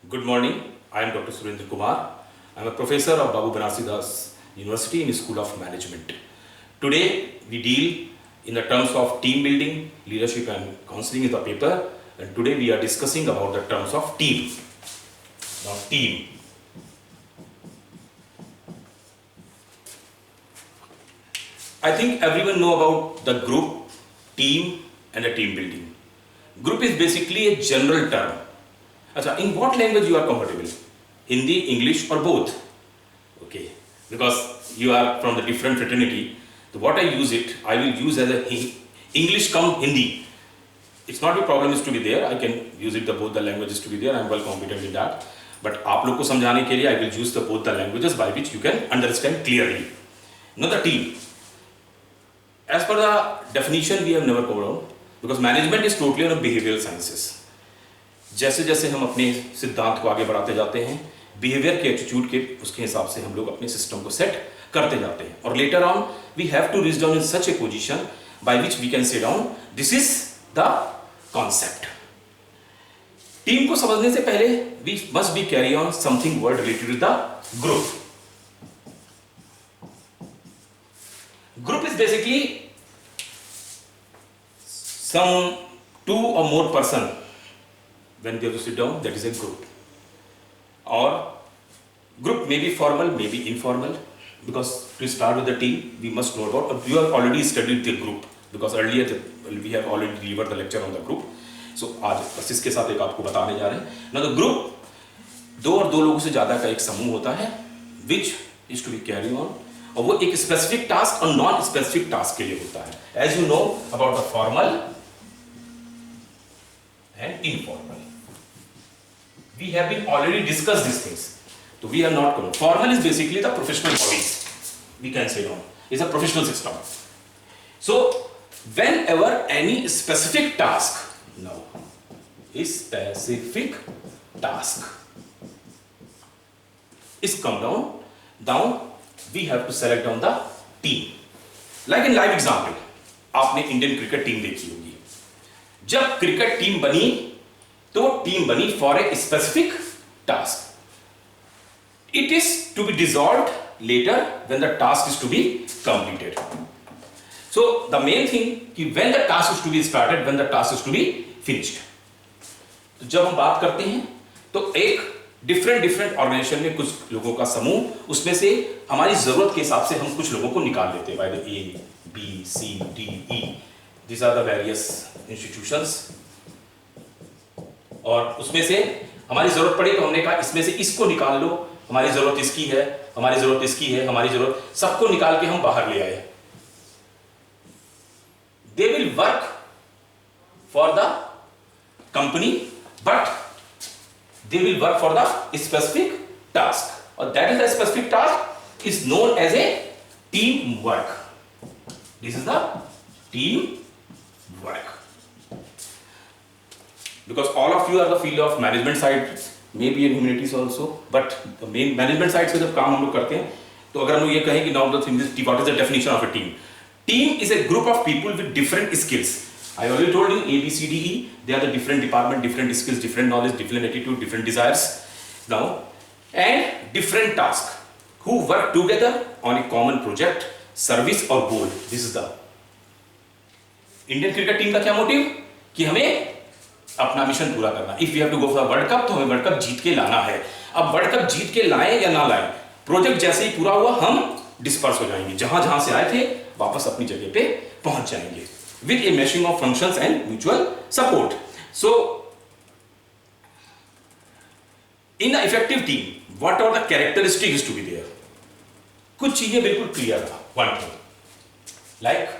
Good morning. I am Dr. Surendra Kumar. I am a professor of Babu Banarsidass University in School of Management. Today we deal in the terms of team building, leadership and counseling is the paper, and today we are discussing about the terms of team. Now team. I think everyone know about the group, team and the team building. Group is basically a general term. Achha, in what language you are comfortable? Hindi, English or both? Okay, because you are from the different fraternity. So what I use it, I will use as a English come Hindi. It's not a problem is to be there. I can use it the both the languages to be there. I am well competent in that. But आप लोग को समझाने के लिए I will use the both the languages by which you can understand clearly. Now the team. As per the definition we have never covered out because management is totally on behavioral sciences. जैसे जैसे हम अपने सिद्धांत को आगे बढ़ाते जाते हैं बिहेवियर के एटीट्यूड के उसके हिसाब से हम लोग अपने सिस्टम को सेट करते जाते हैं और later on we have to reach down in such a position by which we can say down this is the concept. Team को समझने से पहले we must be carry on something word related with the group. Group is basically some two or more person when they have to sit down, that is a group. Or group may be formal, may be informal, because to start with the team we must know about, you have already studied the group because earlier we have already delivered the lecture on the group. So आज बस इसके साथ एक आपको बताने जा रहे हैं. Now the group दो और दो लोगों से ज़्यादा का एक समूह होता है which is to be carried on और वो एक स्पेसिफिक टास्क और नॉन स्पेसिफिक टास्क के लिए होता है. As you know about the formal and informal we have been already discuss this things. तो we have not covered. Formal is basically the professional bodies we can say down is a professional system. So whenever any specific task now specific task is come down we have to select on the team. Like in live example, आपने Indian cricket team देखी होगी. जब cricket team बनी तो team बनी for a specific task. It is to be dissolved later when the task is to be completed. So the main thing कि when the task is to be started, when the task is to be finished. तो जब हम बात करते हैं तो एक different organisation में कुछ लोगों का समूह, उसमें से हमारी जरूरत के हिसाब से हम कुछ लोगों को निकाल लेते हैं by the A B C D E. This are the various institutions. और उसमें से हमारी जरूरत पड़ी तो हमने कहा इसमें से इसको निकाल लो, हमारी जरूरत इसकी है, हमारी जरूरत इसकी है, हमारी जरूरत, सबको निकाल के हम बाहर ले आए. They will work for the company but they will work for the specific task, or that is the specific task is known as a team work. This is the team work. Because all of you are the field of management side, maybe in humanities also, but the main management side से जब काम हम लोग करते हैं तो अगर हम लोग ये कहें कि now the thing is what is the definition of a team? Team is a group of people with different skills. I already told you A, B, C, D, E. They are the different department, different skills, different knowledge, different attitude, different desires. Now, and different tasks. Who work together on a common project, service or goal. This is the Indian cricket team का क्या motive? कि हमें अपना mission पूरा करना. If we have to go for the World Cup, तो हमें World Cup जीत के लाना है. अब World Cup जीत के लाएं या ना लाएं, प्रोजेक्ट जैसे ही पूरा हुआ हम डिस्पर्स हो जाएंगे. जहां से आए थे वापस अपनी जगह पे पहुंच जाएंगे. With a meshing of functions and mutual support. So, in an effective team, what are the characteristics to be there? कुछ चीजें बिल्कुल क्लियर था. One thing, like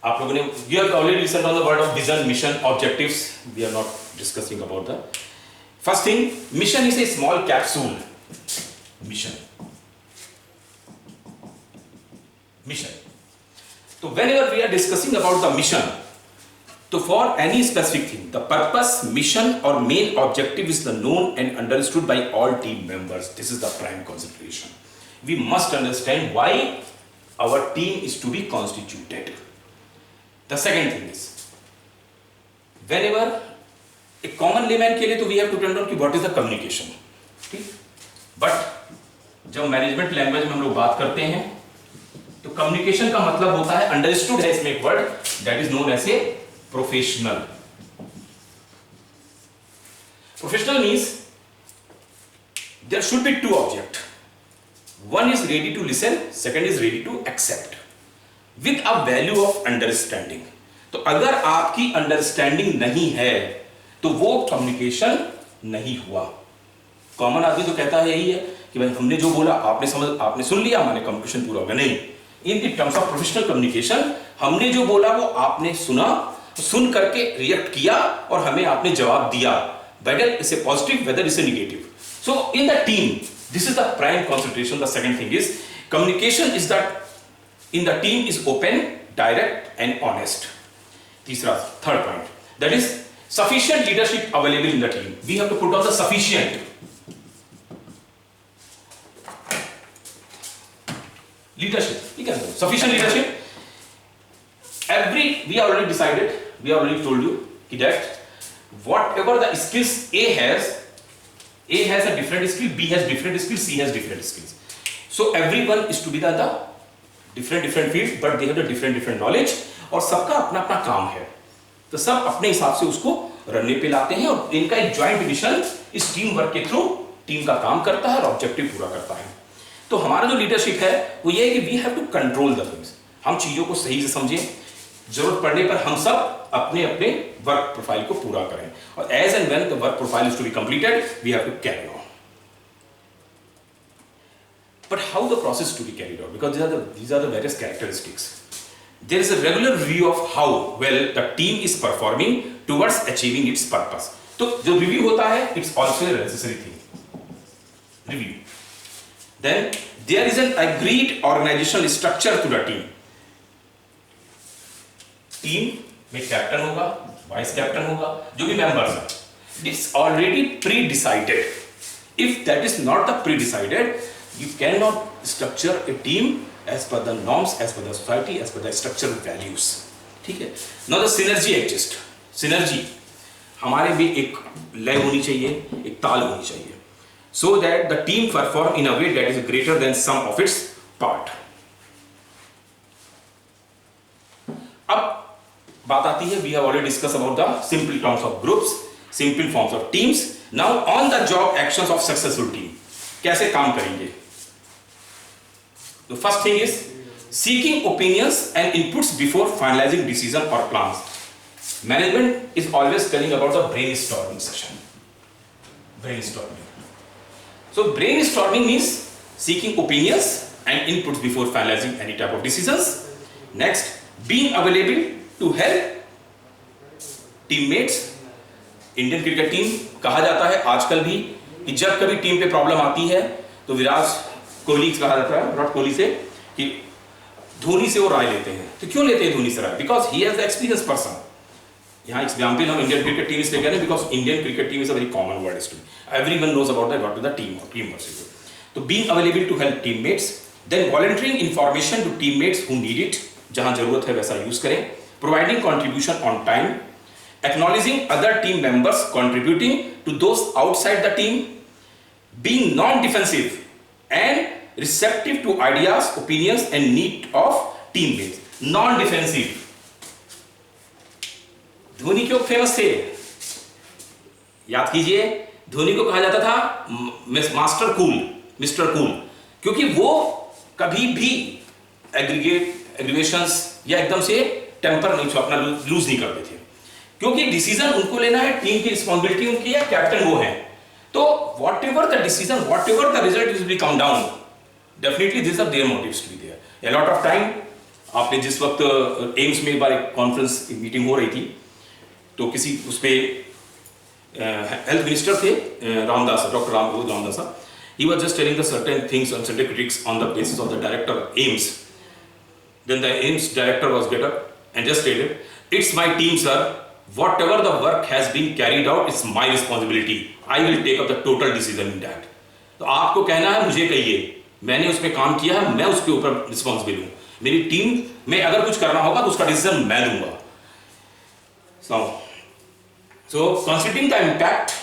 आप लोगों ने you have already listened on the word of vision, mission, objectives. We are not discussing about the first thing. Mission is a small capsule. Mission. So whenever we are discussing about the mission, so for any specific thing, the purpose, mission or main objective is the known and understood by all team members. This is the prime consideration. We must understand why our team is to be constituted. The second thing is, whenever एक common layman के लिए तो we have to tell down कि what is the communication, ठीक। But जब management language में हम लोग बात करते हैं तो कम्युनिकेशन का मतलब होता है, अंडरस्टूड है इसमें एक word that is known as a professional. Professional means there should be two object, one is ready to listen, second is ready to accept with a value of understanding. तो अगर आपकी अंडरस्टैंडिंग नहीं है तो वो कम्युनिकेशन नहीं हुआ। Common आदमी तो कहता है यही है कि भाई हमने जो बोला आपने समझ, आपने सुन लिया, हमारे कम्युनिकेशन पूरा होगा। नहीं, in the terms of professional communication हमने जो बोला वो आपने सुना, सुन करके रिएक्ट किया और हमें आपने जवाब दिया, whether is a positive whether is a negative. So in the team this is the prime concentration. The second thing is communication is that in the team is open, direct and honest. तीसरा, third point, that is sufficient leadership available in the team. We have to put down the sufficient leadership. You can say sufficient leadership. We already decided, we already told you that whatever the skills A has a different skill, B has different skills, C has different skills. So everyone is to be the different fields, but they have the different knowledge और सबका अपना अपना काम है, तो सब अपने हिसाब से उसको रनवे पे लाते हैं और इनका एक ज्वाइंट मिशन इस टीम वर्क के थ्रू टीम का काम करता है और ऑब्जेक्टिव पूरा करता है। तो हमारा जो लीडरशिप है वो ये है कि we have to control the things, हम चीजों को सही से समझें, जरूरत पड़ने पर हम सब अपने अपने वर्क प्रोफाइल को पूरा करें और as and when the work profile is to be completed we have to carry on. But how the process to be carried out, because these are the various characteristics. There is a regular review of how well the team is performing towards achieving its purpose. तो जो review होता है it's also a necessary thing. Review. Then there is an agreed organizational structure to the team. Team में captain होगा, vice captain होगा, जो भी members हैं, it's already pre-decided. If that is not the pre-decided, you cannot structure a team as per the norms, as per the society, as per the structural values. ठीक है। Now the synergy exists. Synergy हमारे भी एक लय होनी चाहिए, एक ताल होनी चाहिए, so that the team perform in a way that is greater than sum of its part. अब बात आती है, we have already discussed about the simple terms of groups, simple forms of teams. Now on the job actions of successful team, कैसे काम करेंगे? The first thing is seeking opinions and inputs before finalizing decision or plans. Management is always telling about the brainstorming session. Brainstorming. So brainstorming means seeking opinions and inputs before finalizing any type of decisions. Next, being available to help teammates. Indian cricket team कहा जाता है आजकल भी कि जब कभी team पे problem आती है तो विराट कोहली कहा जाता है, विराट कोहली से, कि धोनी से वो राय लेते हैं। तो क्यों लेते हैं धोनी से राय? Because he has the experience person. यहाँ एग्जाम्पल हम इंडियन क्रिकेट टीम से ले गए, because Indian cricket team is a very common word to everyone knows about that what is the team work. तो being available to help teammates, then volunteering information to teammates who need it, जहां जरूरत है वैसा use करें, providing contribution on time, acknowledging other team members contributing to those outside the team, being non-defensive and receptive to ideas, opinions and need of teammates. Non-defensive. Dhoni क्यों famous थे? याद कीजिए, धोनी को कहा जाता था मास्टर कूल, मिस्टर कूल, क्योंकि वो कभी भी एग्रीवेशंस या एकदम से टेम्पर नहीं, अपना लूज नहीं करते थे, क्योंकि डिसीजन उनको लेना है, टीम की रिस्पॉन्सिबिलिटी उनकी है, कैप्टन वो है। तो whatever the decision, whatever the result will be come down, definitely this are their motives to be there. A lot of time, आपने जिस वक्त एम्स में एक बार एक कॉन्फ्रेंस मीटिंग हो रही थी, तो किसी उस पे हेल्थ मिनिस्टर थे Ramdas, doctor Ramdas, he was just telling the certain things on certain critics on the basis of the director AIIMS. Then the AIIMS director was get up and just telled, it's my team sir, whatever the work has been carried out, it's my responsibility. I will take up the total decision in that. तो आपको कहना है, मुझे कहिए, मैंने उस पर काम किया है, मैं उसके ऊपर रिस्पॉन्सिबल हूँ। मेरी टीम में अगर कुछ करना होगा तो उसका डिसीजन मैं दूंगा। So considering the impact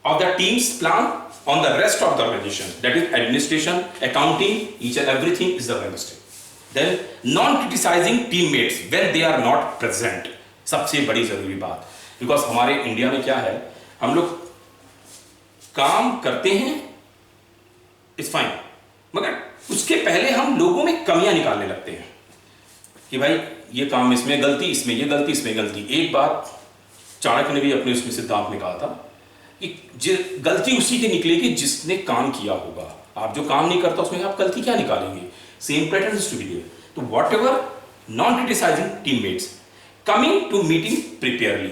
of the team's plan on the rest of the organization, that is administration, accounting, each and everything is the Wednesday. Then non-criticizing teammates when they are not present, सबसे बड़ी जरूरी बात, because हमारे India में क्या है, हम लोग काम करते हैं, इट्स फाइन, मगर उसके पहले हम लोगों में कमियां निकालने लगते हैं कि भाई ये काम इसमें गलती, इसमें ये गलती, इसमें गलती. एक बात चाणक्य ने भी अपने उसमें सिद्धांत में कहा था कि गलती उसी की निकलेगी जिसने काम किया होगा. आप जो काम नहीं करता उसमें आप गलती क्या निकालेंगे? Same pattern is to be there. तो whatever non criticising teammates coming to meeting preparedly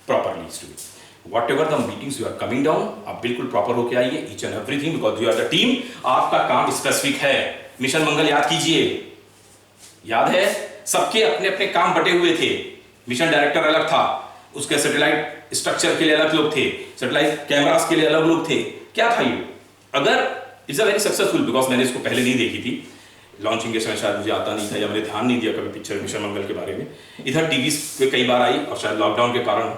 properly is to be. Whatever the meetings you are coming down, आप बिल्कुल प्रॉपर होके आइए, each and everything, because you are the team. आपका काम specific है. Mission मंगल याद कीजिए, याद है सबके अपने अपने काम बटे हुए थे. मिशन डायरेक्टर अलग था, उसके सैटेलाइट स्ट्रक्चर के लिए अलग लोग थे, सैटेलाइट कैमरास के लिए अलग लोग थे. क्या था ये? अगर it's a very successful, because मैंने इसको पहले नहीं देखी थी, लॉन्चिंग के समय शायद मुझे आता नहीं था या मैंने ध्यान नहीं दिया कभी पिक्चर मिशन मंगल के बारे में. इधर टीवी पे कई बार आई और शायद लॉकडाउन के कारण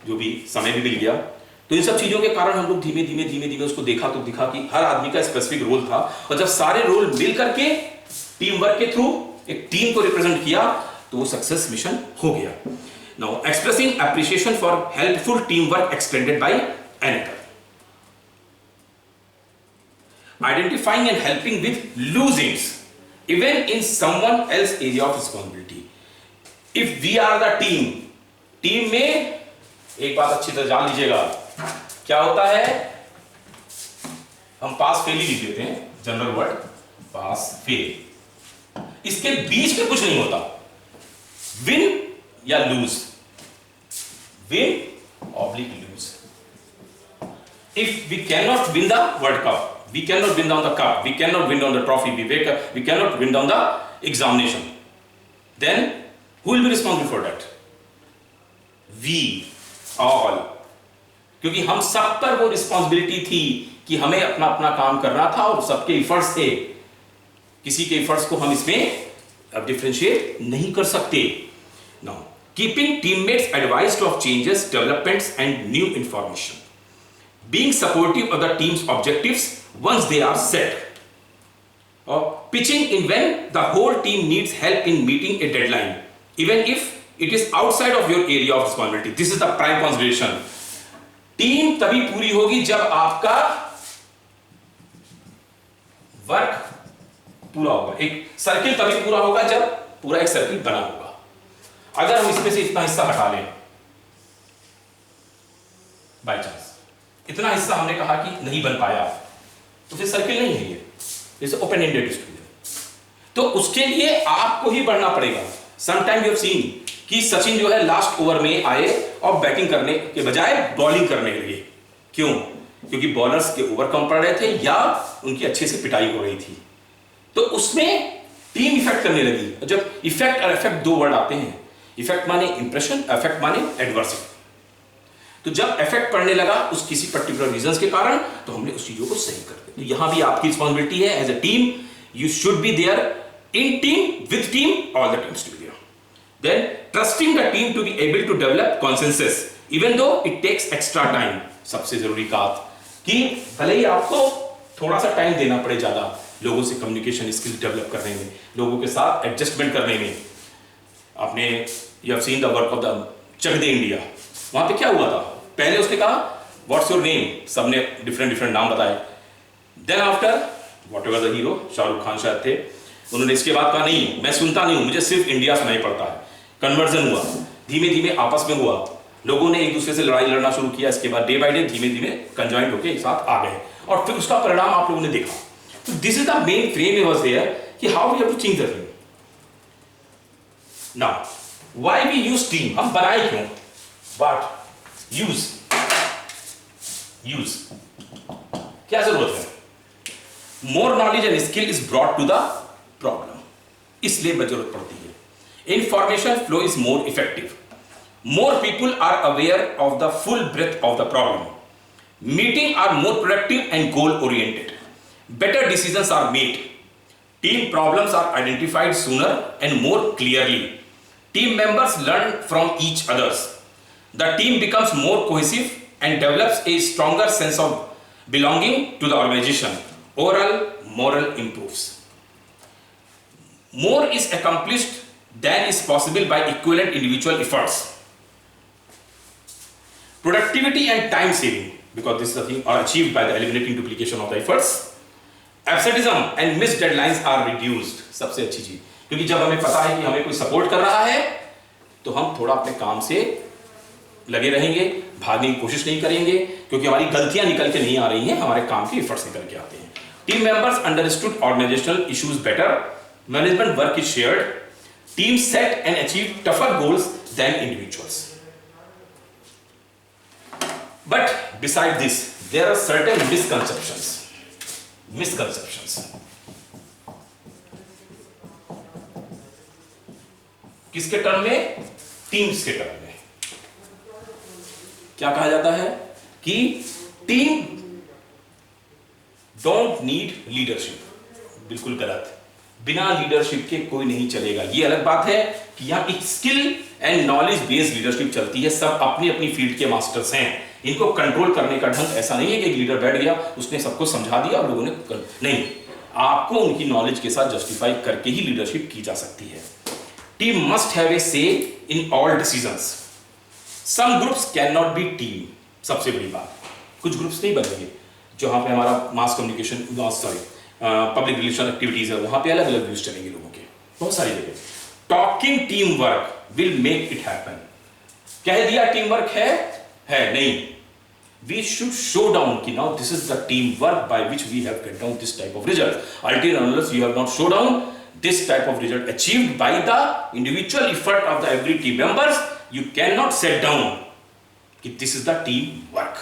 जो भी समय भी मिल गया, तो इन सब चीजों के कारण हम लोग धीमे धीमे धीमे धीमे उसको देखा तो दिखा कि हर आदमी का स्पेसिफिक रोल था. और जब सारे रोल मिल करके टीम वर्क के थ्रू एक टीम को रिप्रेजेंट किया तो वो सक्सेस मिशन हो गया. Now, expressing appreciation for helpful teamwork extended by another. Identifying and helping with loose ends, even in someone else's area of responsibility. If we are the team में एक बात अच्छी तरह जान लीजिएगा, क्या होता है, हम पास फेल ही लिख देते हैं, जनरल वर्ड पास फेल, इसके बीच में कुछ नहीं होता. विन या loose, win oblique lose. If we cannot win the World Cup, we cannot win down the cup, we cannot win down the trophy, we cannot win down the examination, then who will be responsible for that? We all. क्योंकि हम सब पर वो responsibility थी कि हमें अपना अपना काम करना था और सबके एफर्ट्स थे. किसी के एफर्ट्स को हम इसमें अब डिफरेंशिएट नहीं कर सकते. Now, keeping teammates advised of changes, developments and new information. Being supportive of the team's objectives once they are set. Or pitching in when the whole team needs help in meeting a deadline, even if it is outside of your area of responsibility. This is the prime consideration. Team तभी पूरी होगी जब आपका work पूरा होगा. एक circle तभी पूरा होगा जब पूरा एक सर्किल बना होगा. अगर हम इसमें से इतना हिस्सा हटा लें, बाय चांस इतना हिस्सा हमने कहा कि नहीं बन पाया, तो फिर सर्किल नहीं है ये, जैसे ओपन एंडेड स्टूडियो. तो उसके लिए आपको ही बढ़ना पड़ेगा. समटाइम यू हैव सीन कि सचिन जो है लास्ट ओवर में आए और बैटिंग करने के बजाय बॉलिंग करने लगे. क्यों? क्योंकि बॉलर्स के ओवर कम पड़ रहे थे या उनकी अच्छे से पिटाई हो रही थी. तो उसमें टीम इफेक्ट करने लगी. जब इफेक्ट और इफेक्ट दो वर्ड आते हैं, इफेक्ट माने इंप्रेशन, इफेक्ट माने एडवर्सिटी. तो जब इफेक्ट पड़ने लगा उस किसी पर्टिकुलर रीजंस के कारण, तो हमने उस चीजों को सही कर दिया. तो यहां भी आपकी रिस्पॉन्सिबिलिटी है as a team. You should be there in team, with team, all the teams to be there. Then trusting the team to be able to develop consensus even though it takes extra time. सबसे जरूरी बात कि भले ही आपको थोड़ा सा time देना पड़े ज्यादा, लोगों से कम्युनिकेशन स्किल्स डेवलप करने में, लोगों के साथ एडजस्टमेंट करने में. आपने you have seen the work of the Chak De India. वहां पे क्या हुआ था, पहले उसने कहा व्हाट्स योर नेम, सबने डिफरेंट नाम बताए. Then after whatever the hero, Shahrukh Khan शायद थे, उन्होंने इसके बाद कहा नहीं मैं सुनता नहीं हूं, मुझे सिर्फ इंडिया सुनाई पड़ता है. कन्वर्जन हुआ, धीमे धीमे आपस में हुआ, लोगों ने एक दूसरे से लड़ाई लड़ना शुरू किया. इसके बाद डे बाय डे धीमे धीमे कंजॉइंट होकर एक साथ आ गए और फिर उसका परिणाम आप लोगों ने देखा. तो this is the main frame was there कि how we have to change the thing. Now why we use team, हम बनाए क्यों, बट यूज क्या जरूरत है. More knowledge and skill is brought to the problem, इसलिए जरूरत पड़ती है. Information flow is more effective. More people are aware of the full breadth of the problem. Meetings are more productive and goal-oriented. Better decisions are made. Team problems are identified sooner and more clearly. Team members learn from each others. the team becomes more cohesive and develops a stronger sense of belonging to the organization. Overall moral improves. More is accomplished than is possible by equivalent individual efforts. Productivity and time saving, because this is the thing, are achieved by the eliminating duplication of the efforts. Absenteeism and missed deadlines are reduced. सबसे अच्छी चीज, क्योंकि जब हमें पता है कि हमें कोई सपोर्ट कर रहा है तो हम थोड़ा अपने काम से लगे रहेंगे, भागने की कोशिश नहीं करेंगे, क्योंकि हमारी गलतियां निकल के नहीं आ रही हैं, हमारे काम के एफर्ट्स निकल के आते हैं. Team members understood organisational issues better. Management work is shared. Team set and achieve tougher goals than individuals. But beside this, there are certain misconceptions. किसके टर्म में? टीम्स के टर्म में. क्या कहा जाता है कि टीम डोंट नीड लीडरशिप. बिल्कुल गलत. बिना लीडरशिप के कोई नहीं चलेगा. ये अलग बात है कि यहां एक skill and knowledge based leadership चलती है. सब अपनी अपनी फील्ड के मास्टर्स हैं. इनको कंट्रोल करने का ढंग ऐसा नहीं है कि एक लीडर बैठ गया, उसने सबको समझा दिया और लोगों ने नहीं. आपको उनकी नॉलेज के साथ जस्टिफाई करके ही लीडरशिप की जा सकती है. Team must have a say in all decisions. Some groups can not be team. सबसे बड़ी बात, कुछ ग्रुप्स नहीं बनेंगे. जहां पे हमारा mass communication, public relation activities है, वहां पे अलग अलग व्यूज चलेंगे लोगों के, बहुत सारी जगह. Talking team work will make it happen. कह दिया टीम वर्क है नहीं. We should show down कि now this is the team work by which we have get down this type of result. Until unless you have not show down this type of result achieved by the individual effort of the every team members, you cannot set down कि this is the team work.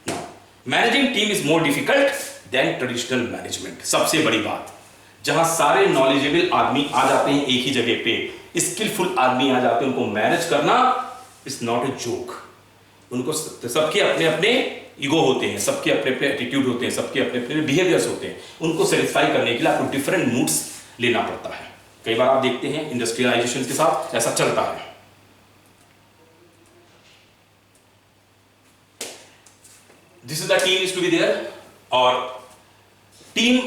Now, managing team is more difficult than traditional management. सबसे बड़ी बात, जहां सारे knowledgeable आदमी आ जाते हैं एक ही जगह पे, skillful आदमी आ जाते हैं, उनको मैनेज करना is not a joke. उनको सबके अपने अपने ईगो होते हैं, सबके अपने अपने एटीट्यूड होते हैं, सबके अपने अपने बिहेवियर्स होते हैं. उनको सेटिस्फाई करने के लिए आपको डिफरेंट मूड्स लेना पड़ता है. कई बार आप देखते हैं इंडस्ट्रियलाइजेशन के साथ ऐसा चलता है. This is the team is to be there. और टीम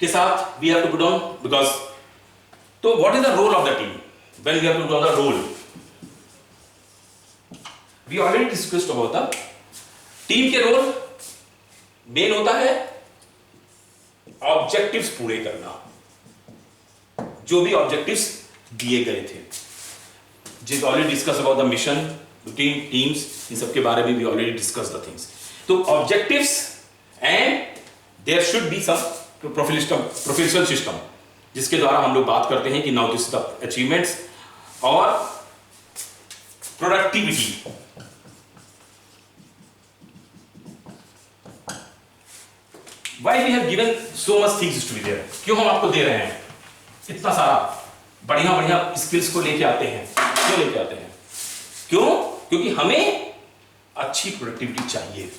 के साथ we have to put on, because तो what is the role of the team when we have to put on the role. We already discussed about the team के role. Main होता है objectives पूरे करना, जो भी ऑब्जेक्टिव्स दिए गए थे. जिस already discuss about the mission, routine, teams, इन सब के बारे में भी ऑलरेडी डिस्कस द थिंग्स. तो objectives and there should be some professional system जिसके द्वारा हम लोग बात करते हैं कि नाउ दिस द अचीवमेंट्स और productivity. Why we have given so much things to be there? क्यों हम आपको दे रहे हैं इतना सारा बढ़िया बढ़िया स्किल्स को लेके आते हैं? क्यों लेके आते हैं? क्यों? क्योंकि हमें अच्छी प्रोडक्टिविटी चाहिए.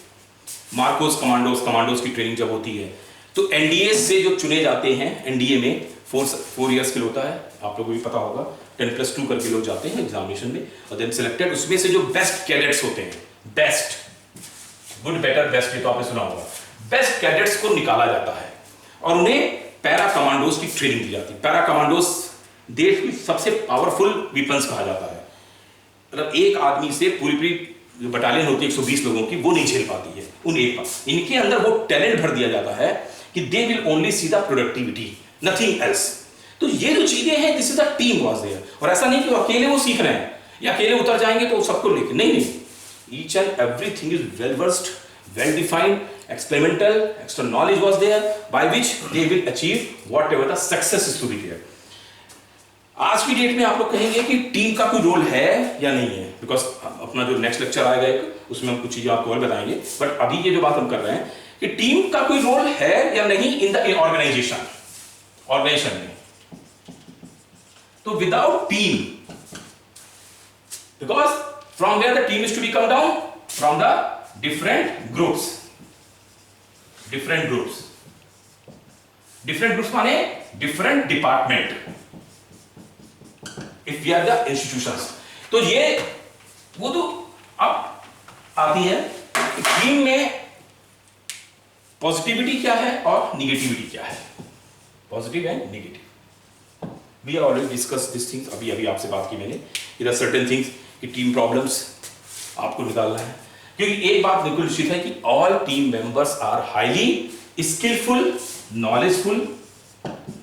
मार्कोस कमांडोज की ट्रेनिंग जब होती है तो एनडीए से जो चुने जाते हैं, एनडीए में 4 इयर्स के लिए होता है, आप लोगों को भी पता होगा. 10+2 करके लोग जाते हैं एग्जामिनेशन में और देन सिलेक्टेड. उसमें से जो बेस्ट कैडेट्स होते हैं, बेस्ट, गुड, बेटर, बेस्ट, ये तो आपने सुना होगा. बेस्ट कैडेट्स को निकाला जाता है और उन्हें पैरा कमांडोज की ट्रेनिंग दी जाती है. पैरा कमांडोज देश की सबसे पावरफुल वेपन्स कहा जाता है. मतलब एक आदमी से पूरी जो बटालियन होती है 120 लोगों की, वो नहीं झेल पाती है उन एक पर. इनके अंदर वो टैलेंट भर दिया जाता है कि they will only see the productivity, nothing else. तो ये जो चीजें हैं, this is the team was there. और ऐसा नहीं कि अकेले वो सीख रहे हैं या अकेले उतर जाएंगे तो सबको लेके, नहीं. Each and everything is well versed, well defined, experimental, extra knowledge was there by which they will achieve whatever the success is to be there. आज की डेट में आप लोग कहेंगे कि टीम का कोई रोल है या नहीं है, बिकॉज अपना जो नेक्स्ट लेक्चर आएगा उसमें हम कुछ चीजें आपको और बताएंगे. बट अभी ये जो बात हम कर रहे हैं कि टीम का कोई रोल है या नहीं इन द ऑर्गेनाइजेशन में. तो without team, because from where the team is to be come down from the different groups माने different department if we are the institutions. तो ये वो तो अब आती है टीम में पॉजिटिविटी क्या है और निगेटिविटी क्या है, positive and negative. We are already discuss this things, अभी अभी आपसे बात की मैंने, इधर सर्टेन थिंग्स कि टीम प्रॉब्लम्स आपको निकालना है, क्योंकि एक बात बिल्कुल निश्चित है कि all team members are highly skilful, knowledgeful,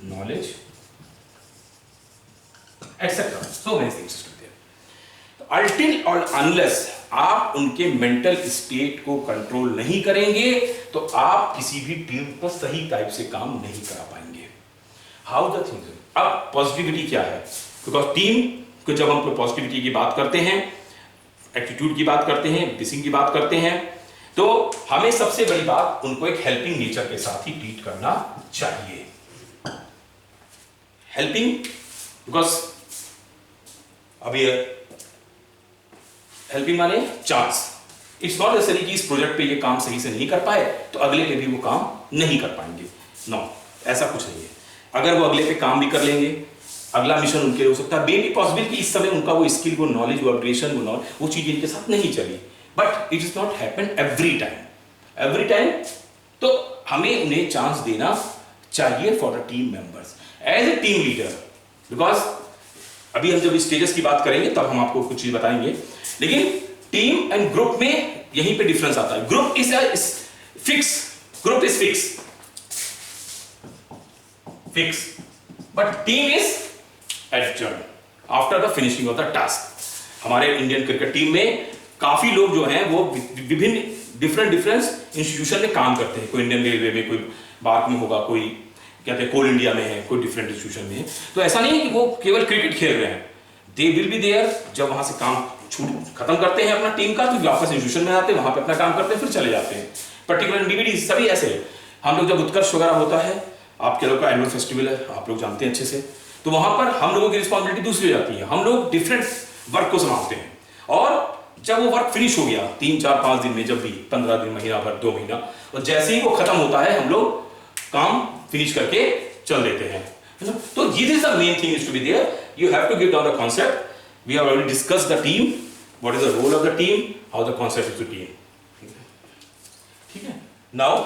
knowledge etcetera, so many things to there. Until और अनलेस आप उनके मेंटल स्टेट को कंट्रोल नहीं करेंगे तो आप किसी भी टीम पर सही टाइप से काम नहीं करा पाएंगे। हाउ द थिंग, अब पॉजिटिविटी क्या है, बिकॉज टीम को जब हम पॉजिटिविटी की बात करते हैं, एटीट्यूड की बात करते हैं, डिसिंग की बात करते हैं, तो हमें सबसे बड़ी बात उनको एक हेल्पिंग नेचर के साथ ही ट्रीट करना चाहिए। हेल्पिंग, बिकॉज अभी हेल्पिंग माने चांस, इट्स नॉट नेसेसरी कि इस प्रोजेक्ट पे ये काम सही से नहीं कर पाए तो अगले पे भी वो काम नहीं कर पाएंगे, नो, ऐसा कुछ नहीं है। अगर वो अगले पे काम भी कर लेंगे, अगला मिशन उनके लिए हो सकता है, मे बी पॉसिबल कि इस समय उनका वो स्किल, वो नॉलेज, वो अपग्रेडेशन, वो चीज इनके साथ नहीं चली, but it is not happen every time. तो हमें उन्हें चांस देना चाहिए for the team members as a team leader, because अभी हम जब स्टेजेस की बात करेंगे तब हम आपको कुछ चीज बताएंगे, लेकिन टीम एंड ग्रुप में यहीं पे डिफरेंस आता है। Group is fix, but team is adjourn after the finishing of the task. हमारे इंडियन क्रिकेट टीम में काफी लोग जो हैं वो विभिन्न डिफरेंट इंस्टीट्यूशन में काम करते हैं, कोई इंडियन रेलवे में, कोई बार्क में होगा, कोई कहते हैं कोल इंडिया में है, कोई डिफरेंट इंस्टीट्यूशन में है। तो ऐसा नहीं है कि वो केवल क्रिकेट खेल रहे हैं, दे विल बी देयर। जब वहां से काम खत्म करते हैं अपना टीम का, तो वापस इंस्टीट्यूशन में आते हैं, वहां पे अपना काम करते हैं, फिर चले जाते हैं। पर्टिकुलर डीवीडी सभी ऐसे है। हम लोग जब उत्कर्ष वगैरह होता है, आपके लोग का एनुअल फेस्टिवल है, आप लोग जानते हैं अच्छे से, तो वहां पर हम लोगों की रिस्पॉन्सिबिलिटी दूसरी हो जाती है। हम लोग डिफरेंट वर्क को संभालते हैं, और जब वो वर्क फिनिश हो गया 3, 4, 5 दिन में, जब भी 15 दिन, महीना भर, 2 महीना, और जैसे ही वो खत्म होता है हम लोग काम फिनिश करके चल देते हैं, है ना। तो this is the main thing is to be there, you have to give down the concept. We have already discuss the team, what is the role of the team, how the concept is the team, ठीक है। Now